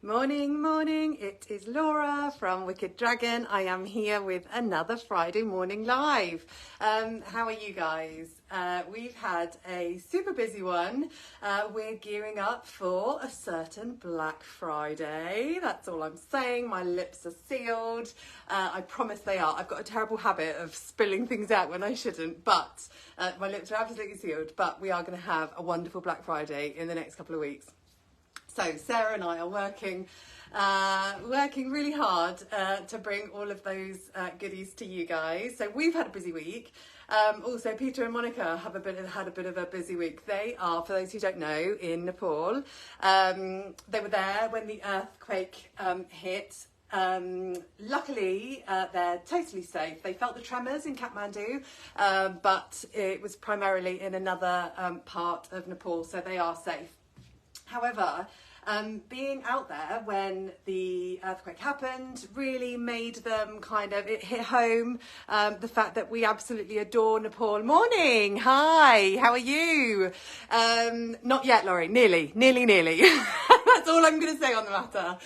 Morning, morning. It is Laura from Wicked Dragon. I am here with another Friday morning live. How are you guys? We've had a super busy one. We're gearing up for a certain Black Friday. That's all I'm saying. My lips are sealed. I promise they are. I've got a terrible habit of spilling things out when I shouldn't, but my lips are absolutely sealed. But we are going to have a wonderful Black Friday in the next couple of weeks. So Sarah and I are working really hard to bring all of those goodies to you guys. So we've had a busy week. Also, Peter and Monica have had a bit of a busy week. They are, for those who don't know, in Nepal. They were there when the earthquake hit. Luckily, they're totally safe. They felt the tremors in Kathmandu, but it was primarily in another part of Nepal, so they are safe. However, being out there when the earthquake happened really made them it hit home, the fact that we absolutely adore Nepal. Morning, hi, how are you? Not yet, Laurie, nearly. That's all I'm going to say on the matter.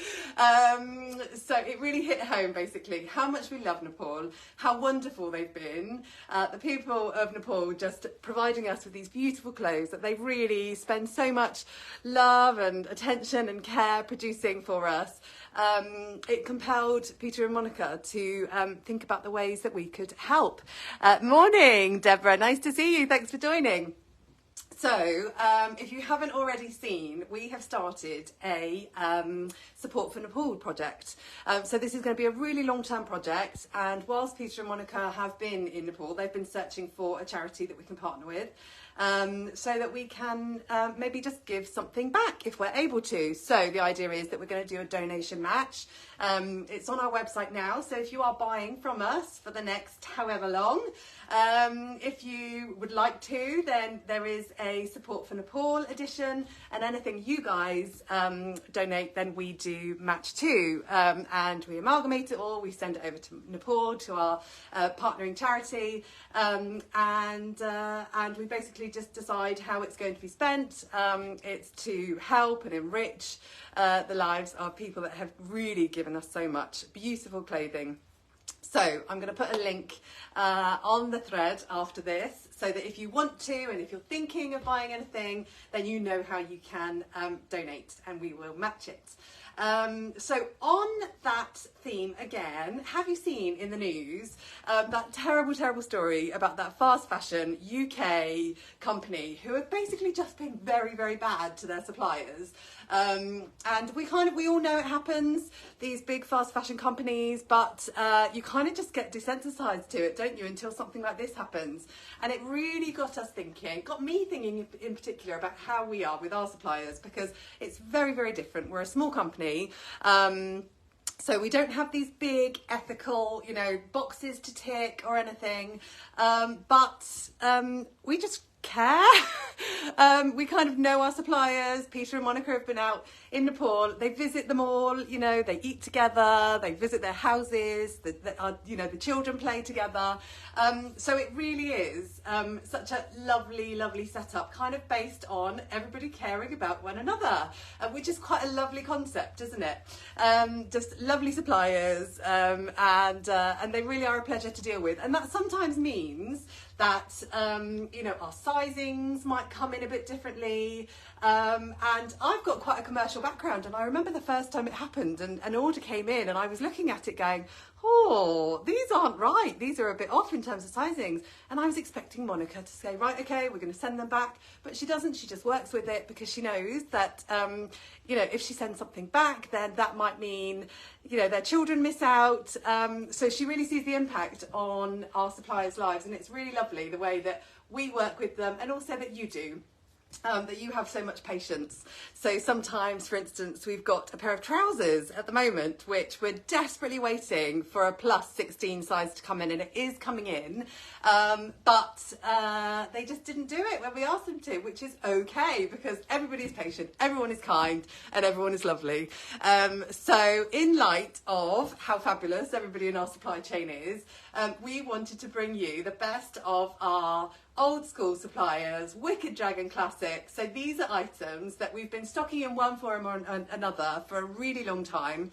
So it really hit home, basically, how much we love Nepal, how wonderful they've been. The people of Nepal just providing us with these beautiful clothes that they really spend so much love and attention and care producing for us. It compelled Peter and Monica to think about the ways that we could help. Morning, Deborah, nice to see you. Thanks for joining. So, if you haven't already seen, we have started a Support for Nepal project. So this is going to be a really long-term project, and whilst Peter and Monica have been in Nepal, they've been searching for a charity that we can partner with, so that we can maybe just give something back if we're able to. So the idea is that we're going to do a donation match. It's on our website now, so if you are buying from us for the next however long, if you would like to, then there is a Support for Nepal edition, and anything you guys donate, then we do match too, and we amalgamate it all, we send it over to Nepal, to our partnering charity, and we basically just decide how it's going to be spent. It's to help and enrich the lives of people that have really given us so much beautiful clothing. So I'm going to put a link on the thread after this, so that if you want to, and if you're thinking of buying anything, then you know how you can donate, and we will match it. So on that theme again, have you seen in the news that terrible story about that fast fashion UK company who have basically just been very, very bad to their suppliers? And we all know it happens, these big fast fashion companies, but you kind of just get desensitized to it, don't you, until something like this happens. And it really got me thinking in particular about how we are with our suppliers, because it's very, very different. We're a small company. So we don't have these big ethical, boxes to tick or anything, but we just care. We kind of know our suppliers. Peter and Monica have been out in Nepal. They visit them all, they eat together, they visit their houses, the children play together. So it really is such a lovely setup, kind of based on everybody caring about one another, which is quite a lovely concept, isn't it? Just lovely suppliers, and they really are a pleasure to deal with. And that sometimes means that our sizings might come in a bit differently, and I've got quite a commercial background, and I remember the first time it happened and an order came in, and I was looking at it going, oh, these aren't right, these are a bit off in terms of sizings. And I was expecting Monica to say, right, okay, we're going to send them back, but she doesn't. She just works with it, because she knows that if she sends something back, then that might mean their children miss out. So she really sees the impact on our suppliers' lives, and it's really lovely the way that we work with them, and also that you do. That you have so much patience. So sometimes, for instance, we've got a pair of trousers at the moment, which we're desperately waiting for a plus 16 size to come in, and it is coming in, but they just didn't do it when we asked them to, which is okay, because everybody's patient, everyone is kind, and everyone is lovely. So in light of how fabulous everybody in our supply chain is, we wanted to bring you the best of our old school suppliers, Wicked Dragon Classic. So these are items that we've been stocking in one form or another for a really long time,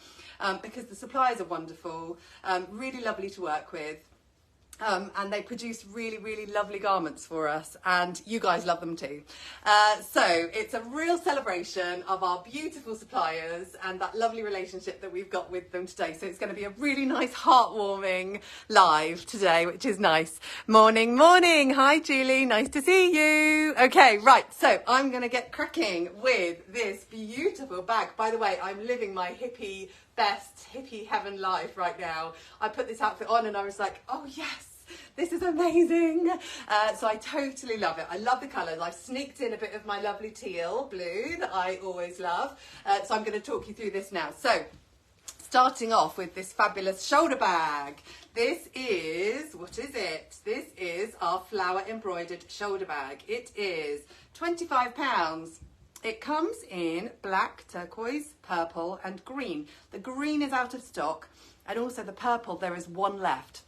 because the suppliers are wonderful, really lovely to work with. And they produce really, really lovely garments for us, and you guys love them too. So it's a real celebration of our beautiful suppliers and that lovely relationship that we've got with them today. So it's going to be a really nice, heartwarming live today, which is nice. Morning, morning. Hi, Julie. Nice to see you. Okay, right. So I'm going to get cracking with this beautiful bag. By the way, I'm living my hippie best hippie heaven life right now. I put this outfit on and I was like, oh yes, this is amazing. So I totally love it. I love the colours. I've sneaked in a bit of my lovely teal blue that I always love. So I'm going to talk you through this now. So starting off with this fabulous shoulder bag. This is, what is it? This is our flower embroidered shoulder bag. It is £25. It comes in black, turquoise, purple and green. The green is out of stock, and also the purple, there is one left.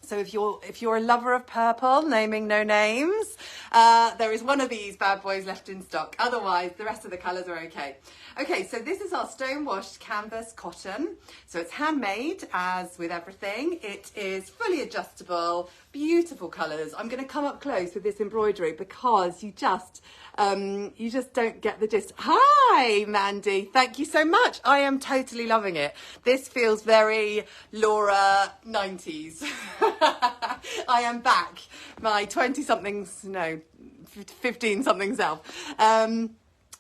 So if you're a lover of purple, naming no names, there is one of these bad boys left in stock. Otherwise, the rest of the colours are okay. Okay, so this is our stone washed canvas cotton. So it's handmade, as with everything. It is fully adjustable, beautiful colours. I'm going to come up close with this embroidery because you just don't get the gist. Hi, Mandy. Thank you so much. I am totally loving it. This feels very Laura 90s. I am back. My 20-somethings, no, 15-something self.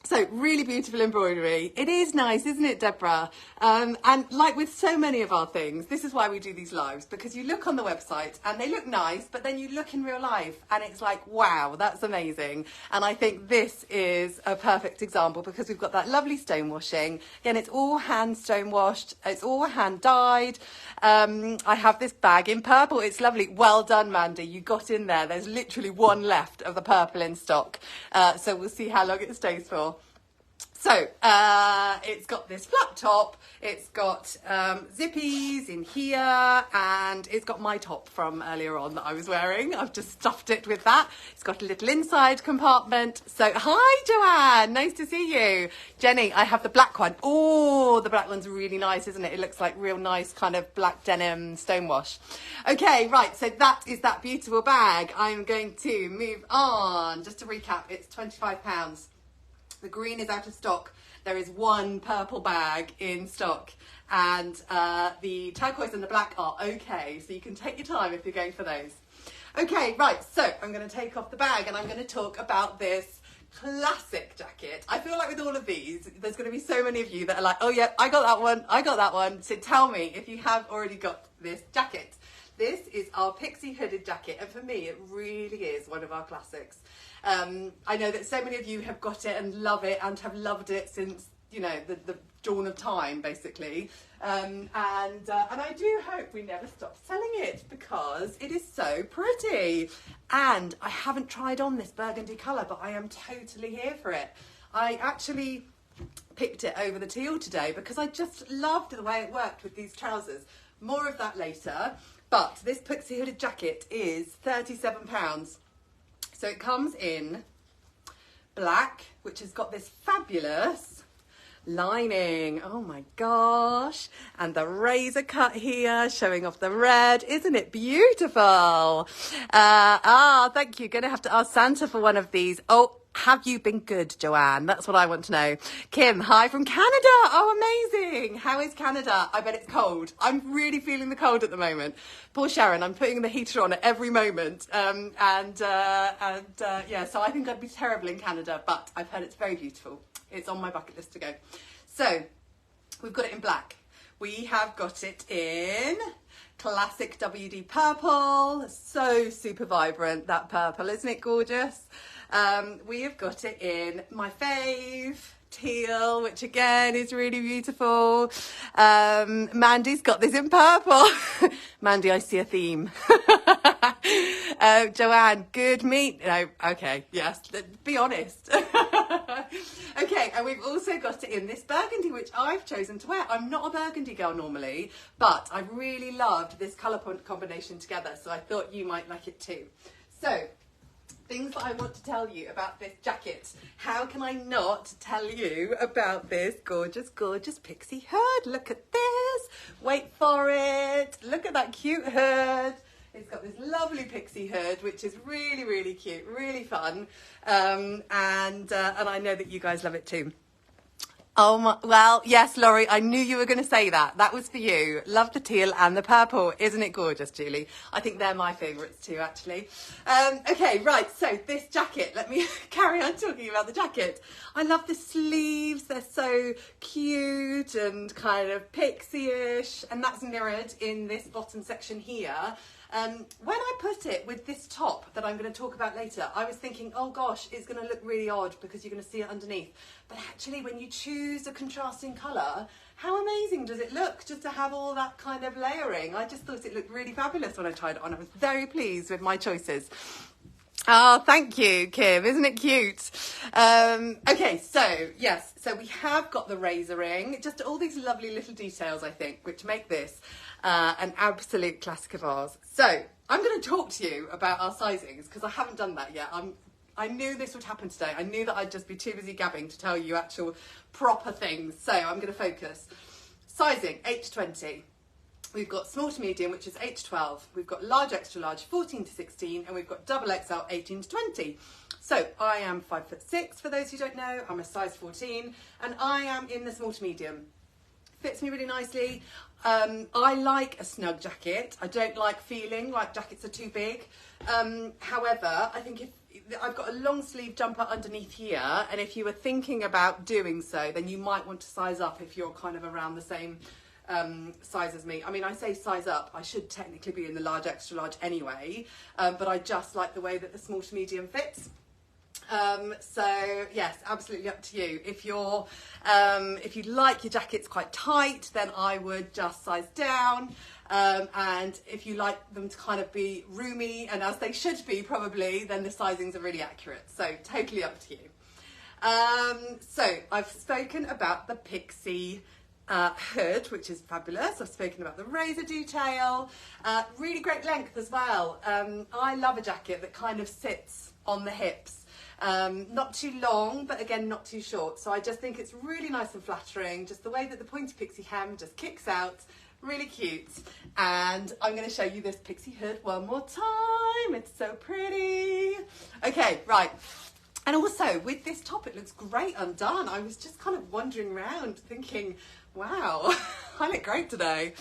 So really beautiful embroidery. It is nice, isn't it, Deborah? And like with so many of our things, this is why we do these lives, because you look on the website and they look nice, but then you look in real life and it's like, wow, that's amazing. And I think this is a perfect example because we've got that lovely stone washing. Again, it's all hand stone washed. It's all hand dyed. I have this bag in purple. It's lovely. Well done, Mandy. You got in there. There's literally one left of the purple in stock. So we'll see how long it stays for. So it's got this flat top, it's got zippies in here, and it's got my top from earlier on that I was wearing. I've just stuffed it with that. It's got a little inside compartment. So hi, Joanne, nice to see you. Jenny, I have the black one. Oh, the black one's really nice, isn't it? It looks like real nice kind of black denim stonewash. Okay, right, so that is that beautiful bag. I'm going to move on. Just to recap, it's £25. The green is out of stock. There is one purple bag in stock, and the turquoise and the black are okay, so you can take your time if you're going for those. Okay, right, so I'm going to take off the bag and I'm going to talk about this classic jacket. I feel like with all of these, there's going to be so many of you that are like, oh yeah, I got that one. So tell me if you have already got this jacket. This is our pixie hooded jacket, and for me, it really is one of our classics. I know that so many of you have got it and love it and have loved it since, you know, the dawn of time, basically. And I do hope we never stop selling it because it is so pretty. And I haven't tried on this burgundy colour, but I am totally here for it. I actually picked it over the teal today because I just loved the way it worked with these trousers. More of that later. But this pixie hooded jacket is £37. So it comes in black, which has got this fabulous lining. Oh my gosh. And the razor cut here showing off the red. Isn't it beautiful? Thank you. Going to have to ask Santa for one of these. Oh, have you been good, Joanne? That's what I want to know. Kim, hi from Canada. Oh, amazing. How is Canada? I bet it's cold. I'm really feeling the cold at the moment. Poor Sharon, I'm putting the heater on at every moment. Yeah, so I think I'd be terrible in Canada, but I've heard it's very beautiful. It's on my bucket list to go. So we've got it in black. We have got it in classic WD purple. So super vibrant, that purple. Isn't it gorgeous? We have got it in my fave, teal, which again is really beautiful. Mandy's got this in purple. Mandy, I see a theme. Joanne, good meat. No, okay, yes, be honest. Okay, and we've also got it in this burgundy, which I've chosen to wear. I'm not a burgundy girl normally, but I really loved this colour combination together, so I thought you might like it too. So things that I want to tell you about this jacket. How can I not tell you about this gorgeous, gorgeous pixie hood? Look at this. Wait for it. Look at that cute hood. It's got this lovely pixie hood, which is really, really cute, really fun. And I know that you guys love it too. Oh my, well, yes, Laurie, I knew you were going to say that. That was for you. Love the teal and the purple. Isn't it gorgeous, Julie? I think they're my favourites too, actually. Okay, right, so this jacket. Let me carry on talking about the jacket. I love the sleeves. They're so cute and kind of pixie-ish. And that's mirrored in this bottom section here. When I put it with this top that I'm going to talk about later, I was thinking, oh gosh, it's going to look really odd because you're going to see it underneath. But actually, when you choose a contrasting colour, how amazing does it look just to have all that kind of layering? I just thought it looked really fabulous when I tried it on. I was very pleased with my choices. Oh, thank you, Kim. Isn't it cute? Okay, so yes, so we have got the razor ring, just all these lovely little details, I think, which make this an absolute classic of ours. So I'm going to talk to you about our sizings because I haven't done that yet. I knew this would happen today. I knew that I'd just be too busy gabbing to tell you actual proper things. So I'm going to focus. Sizing, 8 to 20. We've got small to medium, which is 8 to 12. We've got large, extra large, 14 to 16. And we've got double XL, 18 to 20. So I am 5'6", for those who don't know. I'm a size 14. And I am in the small to medium. Fits me really nicely. I like a snug jacket. I don't like feeling like jackets are too big. However, I think if I've got a long sleeve jumper underneath here, and if you were thinking about doing so, then you might want to size up if you're kind of around the same size as me. I mean, I say size up, I should technically be in the large, extra large anyway, but I just like the way that the small to medium fits. So yes, absolutely up to you. If you like your jackets quite tight, then I would just size down. And if you like them to kind of be roomy, and as they should be probably, then the sizings are really accurate. So totally up to you. So I've spoken about the pixie hood, which is fabulous. I've spoken about the razor detail, really great length as well. I love a jacket that kind of sits on the hips. Not too long, but again, not too short. So I just think it's really nice and flattering. Just the way that the pointy pixie hem just kicks out, really cute. And I'm going to show you this pixie hood one more time. It's so pretty. Okay, right. And also with this top, it looks great undone. I was just kind of wandering around thinking, wow, I look great today.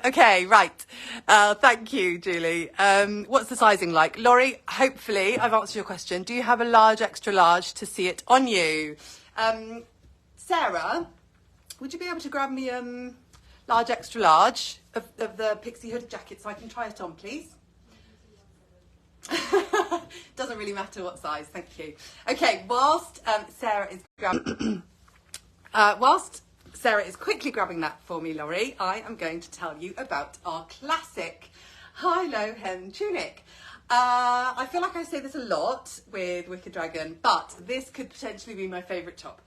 Okay, right. Thank you, Julie. What's the sizing like? Laurie, hopefully I've answered your question. Do you have a large, extra large to see it on you? Sarah, would you be able to grab me large, extra large of the pixie hooded jacket so I can try it on, please? Doesn't really matter what size, thank you. Okay, whilst Sarah is grabbing... Sarah is quickly grabbing that for me, Laurie, I am going to tell you about our classic high-low hem tunic. I feel like I say this a lot with Wicked Dragon, but this could potentially be my favourite top.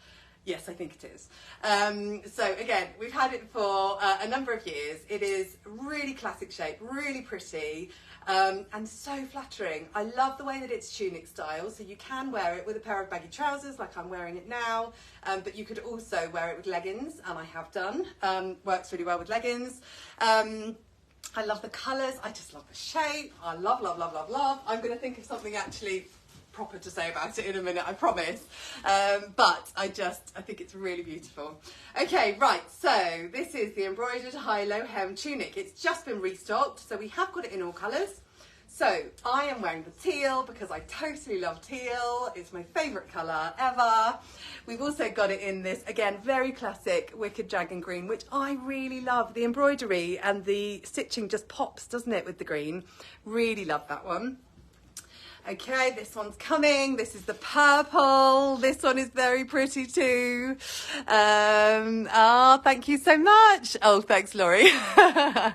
Yes, I think it is. So again, we've had it for a number of years. It is really classic shape, really pretty, and so flattering. I love the way that it's tunic style, so you can wear it with a pair of baggy trousers like I'm wearing it now, but you could also wear it with leggings, and I have done. Works really well with leggings. I love the colours, I just love the shape. I love, love, love, love, love. I'm going to think of something actually proper to say about it in a minute, I promise. But I think it's really beautiful. Okay, right, so this is the embroidered high-low hem tunic. It's just been restocked, so we have got it in all colours. So I am wearing the teal because I totally love teal. It's my favourite colour ever. We've also got it in this, again, very classic Wicked Dragon green, which I really love. The embroidery and the stitching just pops, doesn't it, with the green? Really love that one. Okay, this one's coming. This is the purple. This one is very pretty too. Thank you so much. Oh, thanks, Laurie. Love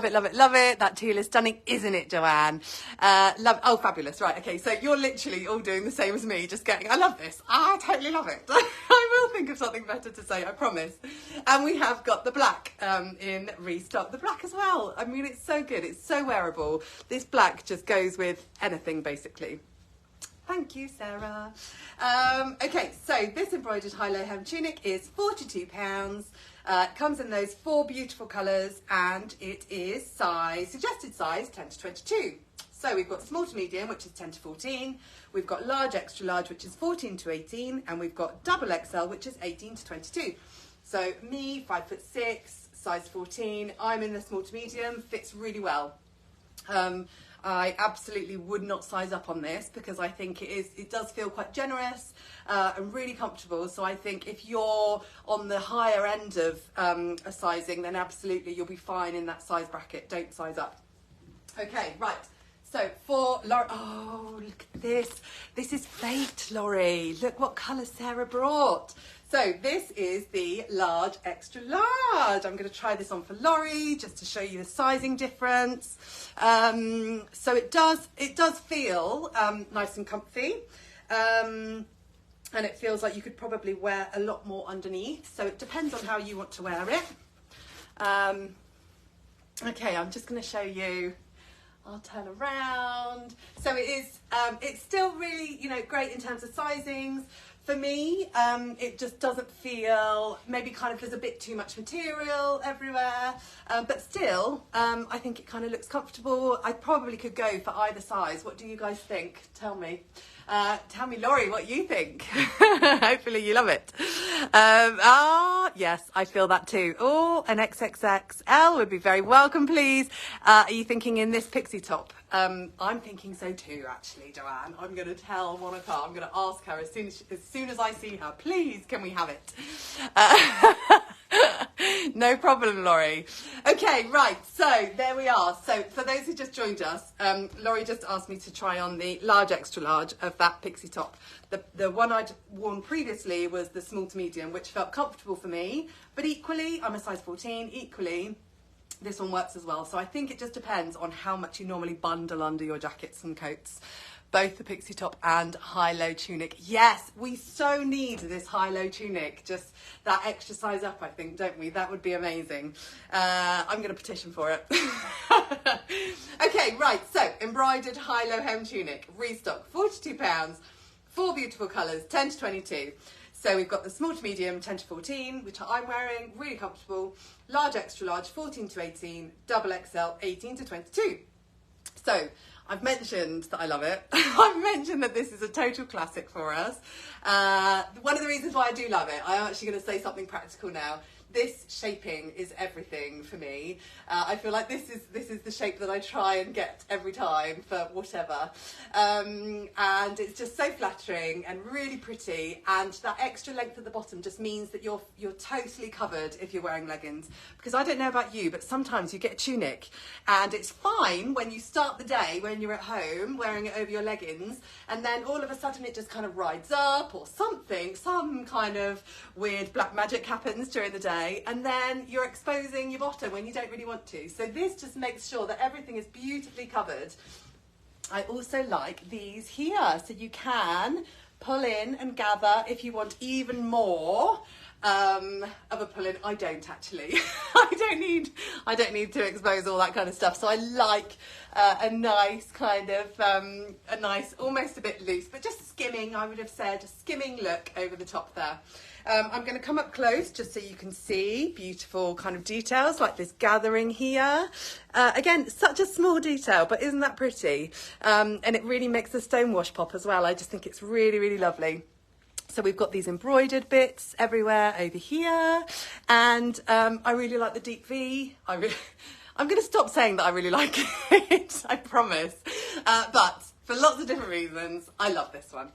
it, love it, love it. That teal is stunning, isn't it, Joanne? Love. Oh, fabulous. Right, okay, so you're literally all doing the same as me, just getting, I love this. I totally love it. I will think of something nothing better to say, I promise. And we have got the black in restock. The black as well. I mean, it's so good. It's so wearable. This black just goes with anything, basically. Thank you, Sarah. Okay, so this embroidered high-low hem tunic is £42. It comes in those 4 beautiful colours, and it is suggested size 10 to 22. So we've got small to medium, which is 10 to 14. We've got large, extra large, which is 14 to 18. And we've got double XL, which is 18 to 22. So me, 5'6", size 14. I'm in the small to medium, fits really well. I absolutely would not size up on this because I think it does feel quite generous and really comfortable. So I think if you're on the higher end of a sizing, then absolutely you'll be fine in that size bracket. Don't size up. Okay, right. So for Laurie, oh, look at this. This is fate, Laurie. Look what colour Sarah brought. So this is the large, extra large. I'm going to try this on for Laurie just to show you the sizing difference. So it does feel nice and comfy. And it feels like you could probably wear a lot more underneath. So it depends on how you want to wear it. Okay, I'm just going to show you. I'll turn around. So it is, it's still really, great in terms of sizings. For me, it just doesn't feel, maybe kind of there's a bit too much material everywhere, but still, I think it kind of looks comfortable. I probably could go for either size. What do you guys think? Tell me. Tell me, Laurie, what you think. Hopefully you love it. Yes, I feel that too. Oh, an XXXL would be very welcome, please. Are you thinking in this pixie top? I'm thinking so too, actually, Joanne. I'm going to tell Monica. I'm going to ask her as soon as I see her. Please, can we have it? No problem, Laurie. Okay, right, so there we are. So for those who just joined us, Laurie just asked me to try on the large, extra large of that pixie top. The one I'd worn previously was the small to medium, which felt comfortable for me, but equally, I'm a size 14, equally, this one works as well. So I think it just depends on how much you normally bundle under your jackets and coats. Both the pixie top and high-low tunic. Yes, we so need this high-low tunic. Just that extra size up, I think, don't we? That would be amazing. I'm going to petition for it. Okay, right. So, embroidered high-low hem tunic. Restock, £42. 4 beautiful colours, 10 to 22. So we've got the small to medium, 10 to 14, which I'm wearing, really comfortable. Large, extra large, 14 to 18. Double XL, 18 to 22. So, I've mentioned that I love it. I've mentioned that this is a total classic for us. One of the reasons why I do love it, I'm actually going to say something practical now. This shaping is everything for me. I feel like this is the shape that I try and get every time for whatever. And it's just so flattering and really pretty, and that extra length at the bottom just means that you're totally covered if you're wearing leggings. Because I don't know about you, but sometimes you get a tunic and it's fine when you start the day when you're at home wearing it over your leggings, and then all of a sudden it just kind of rides up or something, some kind of weird black magic happens during the day, and then you're exposing your bottom when you don't really want to. So this just makes sure that everything is beautifully covered. I also like these here, so you can pull in and gather if you want even more of a pull-in. I don't actually. I don't need to expose all that kind of stuff. So I like a nice kind of a nice, almost a bit loose, but just skimming. I would have said a skimming look over the top there. I'm going to come up close just so you can see beautiful kind of details like this gathering here. Again, such a small detail, but isn't that pretty? And it really makes the stonewash pop as well. I just think it's really, really lovely. So we've got these embroidered bits everywhere over here. And I really like the deep V. I'm going to stop saying that I really like it, I promise. But for lots of different reasons, I love this one.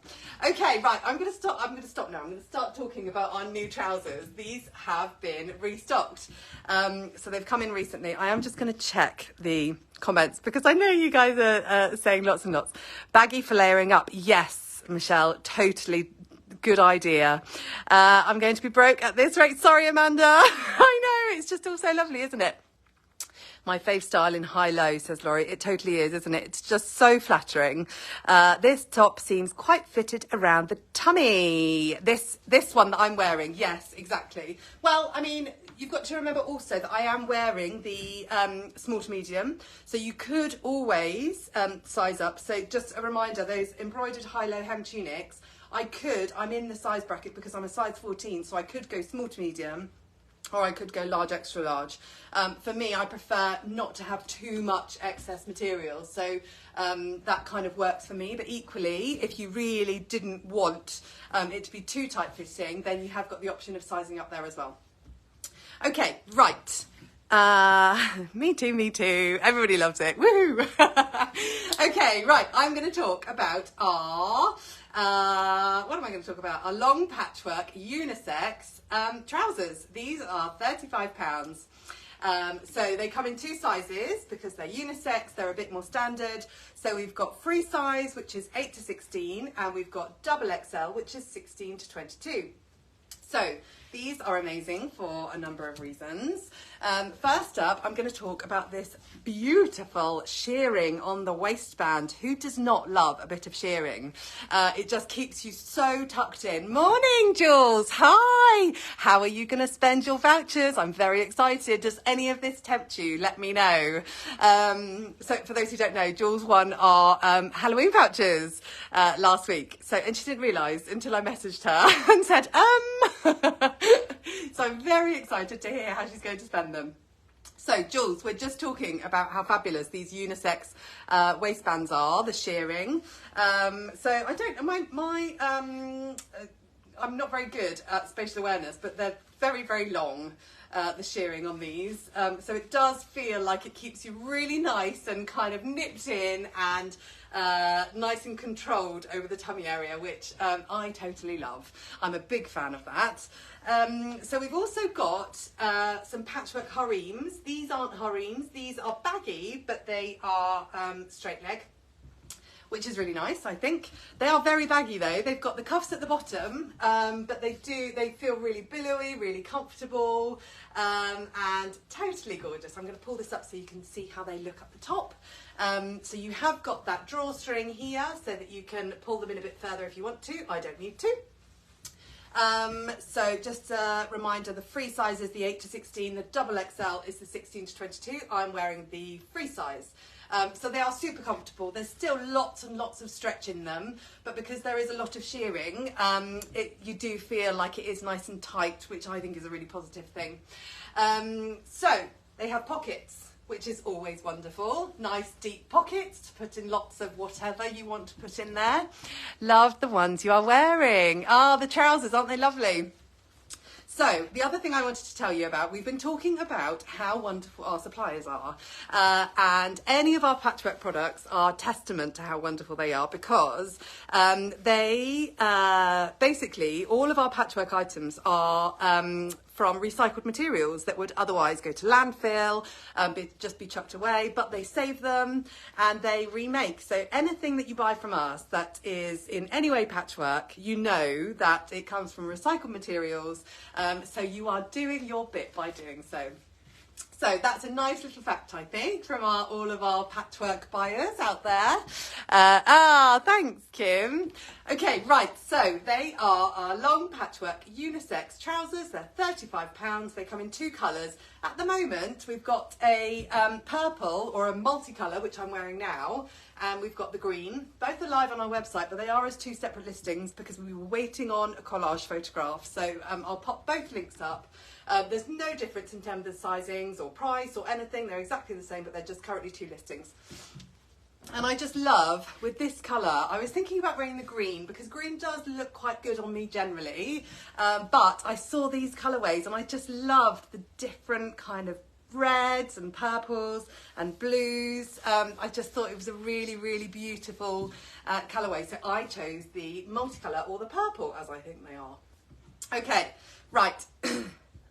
Okay, right, I'm going to stop now. I'm going to start talking about our new trousers. These have been restocked. So they've come in recently. I am just going to check the comments because I know you guys are saying lots and lots. Baggy for layering up. Yes, Michelle, totally good idea. I'm going to be broke at this rate. Sorry, Amanda. I know, it's just all so lovely, isn't it? My fave style in high-low, says Laurie. It totally is, isn't it? It's just so flattering. This top seems quite fitted around the tummy. This one that I'm wearing, yes, exactly. Well, I mean, you've got to remember also that I am wearing the small to medium, so you could always size up. So just a reminder, those embroidered high-low hem tunics, I'm in the size bracket because I'm a size 14, so I could go small to medium, or I could go large, extra large. For me, I prefer not to have too much excess material, so that kind of works for me. But equally, if you really didn't want it to be too tight fitting, then you have got the option of sizing up there as well. Okay, right. Me too. Everybody loves it. Woohoo! Okay, right. I'm going to talk about our, what am I going to talk about? Our long patchwork unisex trousers. These are £35. So they come in 2 sizes because they're unisex, they're a bit more standard. So we've got free size, which is 8 to 16, and we've got double XL, which is 16 to 22. So these are amazing for a number of reasons. First up, I'm going to talk about this beautiful shirring on the waistband. Who does not love a bit of shirring? It just keeps you so tucked in. Morning, Jules. Hi. How are you going to spend your vouchers? I'm very excited. Does any of this tempt you? Let me know. So for those who don't know, Jules won our Halloween vouchers last week. And she didn't realise until I messaged her and said, So I'm very excited to hear how she's going to spend them. So Jules, we're just talking about how fabulous these unisex waistbands are, the shirring. So I don't, I'm not very good at spatial awareness, but they're very, very long, the shirring on these. So it does feel like it keeps you really nice and kind of nipped in and nice and controlled over the tummy area, which I totally love. I'm a big fan of that. So we've also got some patchwork harems. These aren't harems, these are baggy, but they are straight leg, which is really nice, I think. They are very baggy though. They've got the cuffs at the bottom, but they feel really billowy, really comfortable, and totally gorgeous. I'm going to pull this up so you can see how they look at the top. So you have got that drawstring here so that you can pull them in a bit further if you want to. I don't need to. So just a reminder, the free size is the 8 to 16, the double XL is the 16 to 22. I'm wearing the free size. So they are super comfortable. There's still lots and lots of stretch in them, but because there is a lot of shearing, you do feel like it is nice and tight, which I think is a really positive thing. So they have pockets, which is always wonderful. Nice deep pockets to put in lots of whatever you want to put in there. Love the ones you are wearing. Ah, the trousers, aren't they lovely? So the other thing I wanted to tell you about, we've been talking about how wonderful our suppliers are, and any of our patchwork products are testament to how wonderful they are, because they basically, all of our patchwork items are from recycled materials that would otherwise go to landfill, just be chucked away, but they save them and they remake. So anything that you buy from us that is in any way patchwork, you know that it comes from recycled materials, so you are doing your bit by doing so. So that's a nice little fact, I think, from all of our patchwork buyers out there. Thanks, Kim. Okay, right, so they are our long patchwork unisex trousers. They're £35. They come in 2 colours. At the moment, we've got a purple or a multicolour, which I'm wearing now, and we've got the green. Both are live on our website, but they are as 2 separate listings because we were waiting on a collage photograph. So I'll pop both links up. There's no difference in terms of sizings or price or anything. They're exactly the same, but they're just currently 2 listings. And I just love, with this colour, I was thinking about wearing the green because green does look quite good on me generally, but I saw these colourways and I just loved the different kind of reds and purples and blues. I just thought it was a really, really beautiful colourway. So I chose the multicolour or the purple, as I think they are. Okay, right.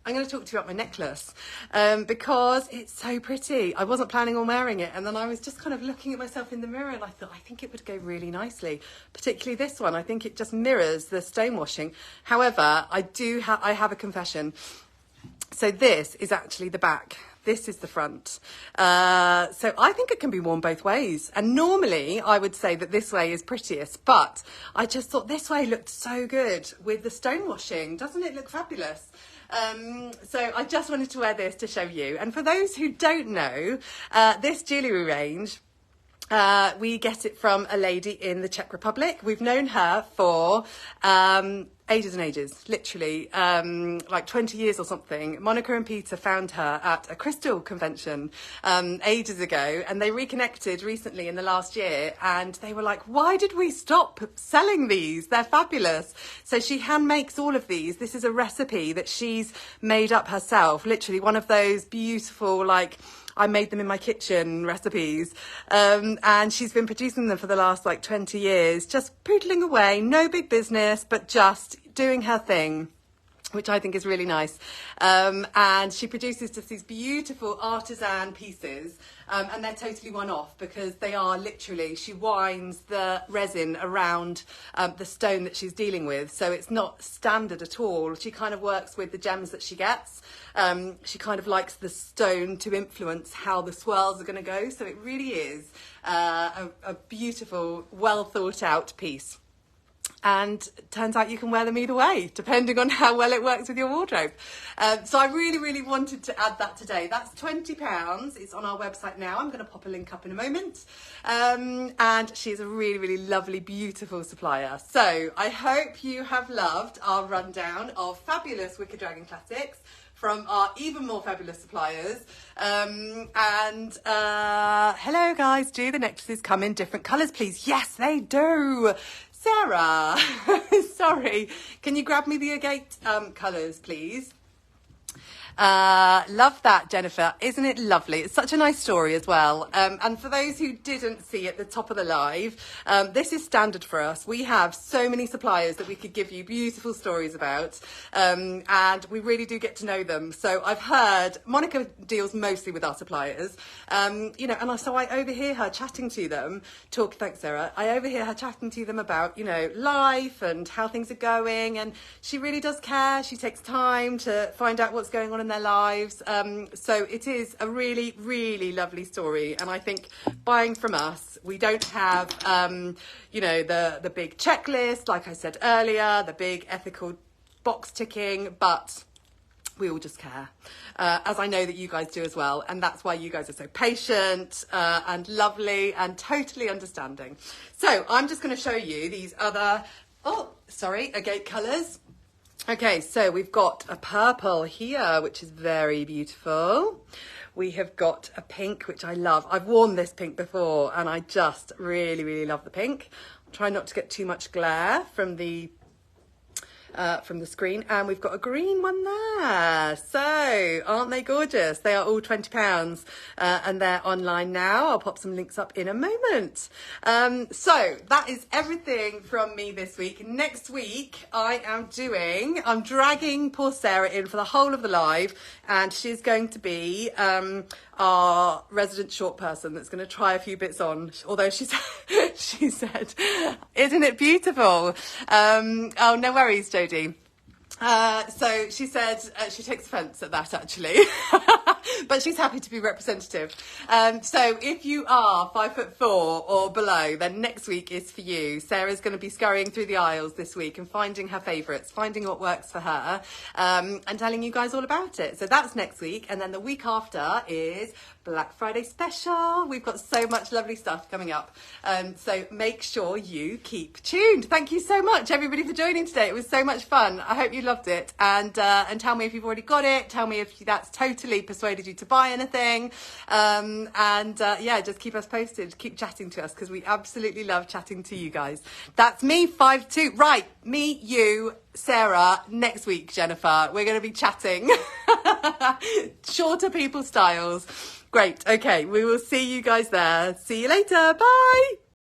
I'm going to talk to you about my necklace because it's so pretty. I wasn't planning on wearing it, and then I was just kind of looking at myself in the mirror and I thought, I think it would go really nicely, particularly this one. I think it just mirrors the stonewashing. However, I have a confession. So this is actually the back. This is the front. So I think it can be worn both ways. And normally I would say that this way is prettiest, but I just thought this way looked so good with the stonewashing. Doesn't it look fabulous? So I just wanted to wear this to show you. And for those who don't know, this jewellery range, we get it from a lady in the Czech Republic. We've known her for ages and ages, literally like 20 years or something. Monica and Peter found her at a crystal convention ages ago, and they reconnected recently in the last year, and they were like, why did we stop selling these? They're fabulous. So she hand makes all of these. This is a recipe that she's made up herself, literally one of those beautiful, like, I made them in my kitchen recipes, and she's been producing them for the last like 20 years, just poodling away, no big business, but just doing her thing, which I think is really nice. And she produces just these beautiful artisan pieces, and they're totally one-off because they are literally, she winds the resin around the stone that she's dealing with, so it's not standard at all. She kind of works with the gems that she gets. She kind of likes the stone to influence how the swirls are going to go, so it really is a beautiful, well thought out piece. And turns out you can wear them either way, depending on how well it works with your wardrobe. So I really, really wanted to add that today. That's £20. It's on our website now. I'm going to pop a link up in a moment. And she's a really, really lovely, beautiful supplier. So I hope you have loved our rundown of fabulous Wicked Dragon classics from our even more fabulous suppliers. Hello guys, do the necklaces come in different colours, please? Yes, they do. Sarah, sorry, can you grab me the agate colours, please? Love that, Jennifer. Isn't it lovely? It's such a nice story as well. And for those who didn't see at the top of the live, this is standard for us. We have so many suppliers that we could give you beautiful stories about, and we really do get to know them. So I've heard Monica deals mostly with our suppliers, you know, and so I overhear her chatting to them. Thanks, Sarah. I overhear her chatting to them about, you know, life and how things are going, and she really does care. She takes time to find out what's going on in their lives, so it is a really, really lovely story. And I think buying from us, we don't have you know, the big checklist, like I said earlier, the big ethical box ticking, but we all just care, as I know that you guys do as well, and that's why you guys are so patient and lovely and totally understanding. So I'm just going to show you these other agate colours. Okay, so we've got a purple here, which is very beautiful. We have got a pink, which I love. I've worn this pink before, and I just really, really love the pink. I'm trying not to get too much glare from the screen. And we've got a green one there. So aren't they gorgeous? They are all £20, and they're online now. I'll pop some links up in a moment. So that is everything from me this week. Next week I'm dragging poor Sarah in for the whole of the live, and she's going to be our resident short person that's going to try a few bits on, although she said, isn't it beautiful? Oh, no worries, Jodie. So she said she takes offence at that, actually, but she's happy to be representative. So if you are 5'4" or below, then next week is for you. Sarah's going to be scurrying through the aisles this week and finding her favourites, finding what works for her, and telling you guys all about it. So that's next week. And then the week after is Black Friday special. We've got so much lovely stuff coming up. So make sure you keep tuned. Thank you so much, everybody, for joining today. It was so much fun. I hope you loved it. And tell me if you've already got it. Tell me if that's totally persuaded you to buy anything. Yeah, just keep us posted. Keep chatting to us, because we absolutely love chatting to you guys. That's me, 5'2". Right, me, you, Sarah, next week, Jennifer. We're going to be chatting. Shorter people styles. Great. Okay, we will see you guys there. See you later. Bye.